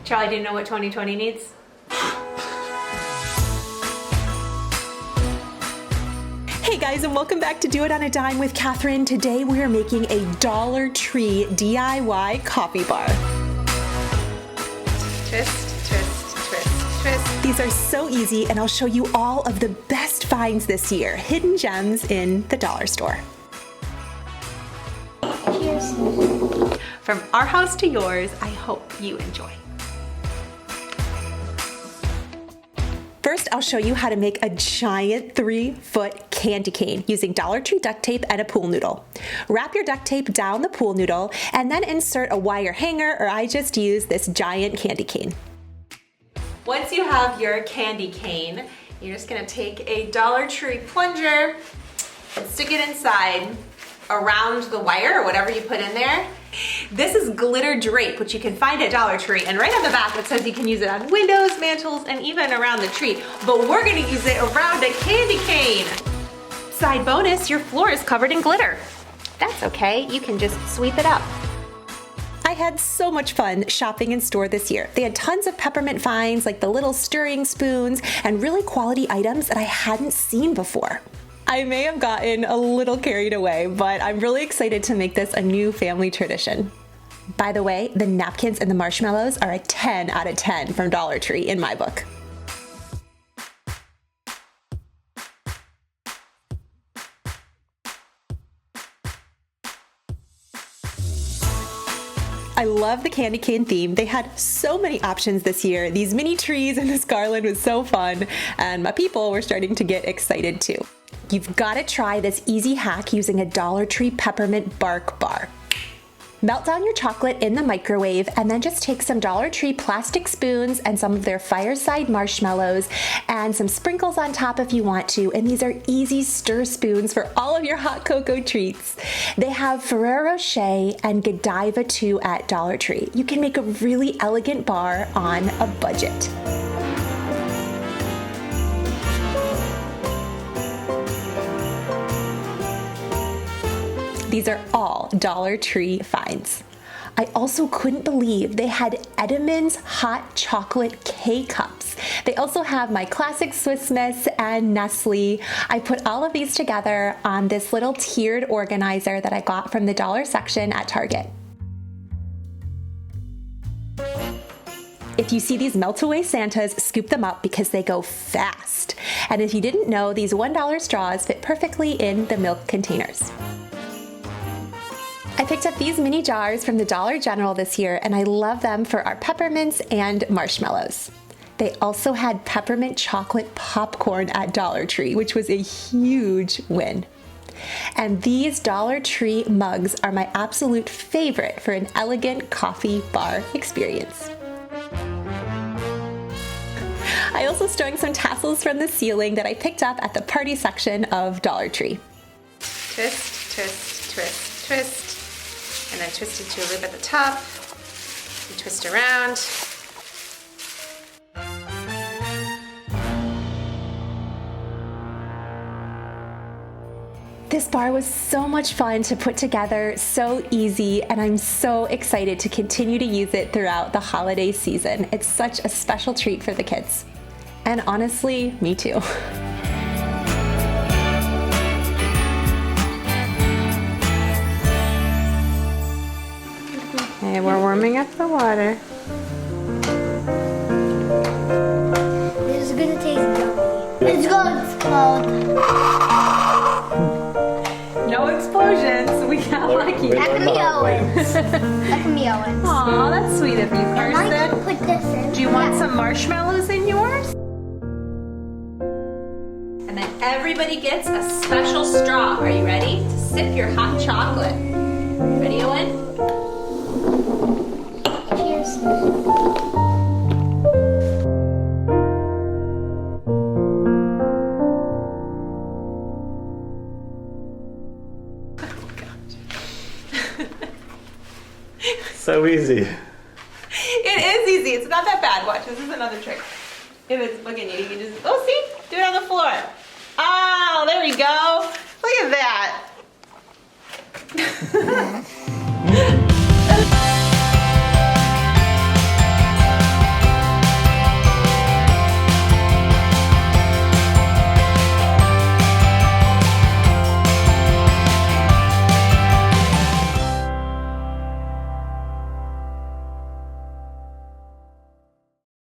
Charlie, do you know what 2020 needs? Hey guys, and welcome back to Do It on a Dime with Catherine. Today we are making a Dollar Tree DIY coffee bar. Twist, twist, twist, twist. These are so easy, and I'll show you all of the best finds this year, hidden gems in the dollar store. Cheers. From our house to yours, I hope you enjoy. First, I'll show you how to make a giant 3-foot candy cane using Dollar Tree duct tape and a pool noodle. Wrap your duct tape down the pool noodle and then insert a wire hanger, or I just use this giant candy cane. Once you have your candy cane, you're just gonna take a Dollar Tree plunger and stick it inside around the wire or whatever you put in there. This is glitter drape, which you can find at Dollar Tree, and right on the back it says you can use it on windows, mantles, and even around the tree, but we're gonna use it around a candy cane. Side bonus, your floor is covered in glitter. That's okay, you can just sweep it up. I had so much fun shopping in store this year. They had tons of peppermint finds, like the little stirring spoons, and really quality items that I hadn't seen before. I may have gotten a little carried away, but I'm really excited to make this a new family tradition. By the way, the napkins and the marshmallows are a 10 out of 10 from Dollar Tree in my book. I love the candy cane theme. They had so many options this year. These mini trees and this garland was so fun, and my people were starting to get excited too. You've got to try this easy hack using a Dollar Tree peppermint bark bar. Melt down your chocolate in the microwave and then just take some Dollar Tree plastic spoons and some of their fireside marshmallows and some sprinkles on top if you want to, and these are easy stir spoons for all of your hot cocoa treats. They have Ferrero Rocher and Godiva too at Dollar Tree. You can make a really elegant bar on a budget. These are all Dollar Tree finds. I also couldn't believe they had Edamons hot chocolate K-Cups. They also have my classic Swiss Miss and Nestle. I put all of these together on this little tiered organizer that I got from the dollar section at Target. If you see these melt-away Santas, scoop them up because they go fast. And if you didn't know, these $1 straws fit perfectly in the milk containers. I picked up these mini jars from the Dollar General this year, and I love them for our peppermints and marshmallows. They also had peppermint chocolate popcorn at Dollar Tree, which was a huge win. And these Dollar Tree mugs are my absolute favorite for an elegant coffee bar experience. I also strung some tassels from the ceiling that I picked up at the party section of Dollar Tree. Twist, twist, twist, twist. And then twist into a loop at the top. And twist around. This bar was so much fun to put together, so easy, and I'm so excited to continue to use it throughout the holiday season. It's such a special treat for the kids. And honestly, me too. Okay, we're warming up the water. This is gonna taste yummy. It's gonna explode. No explosions. We got lucky. That can be Owens. That can be Owens. Aw, that's sweet of you, I might Kirsten. put this in. Do you want some marshmallows in yours? And then everybody gets a special straw. Are you ready to sip your hot chocolate? Ready, Owen? Cheers. So easy. It is easy. It's not that bad. Watch, this is another trick. If it's looking at you, you can just, oh, see? Do it on the floor. Oh, there we go. Look at that.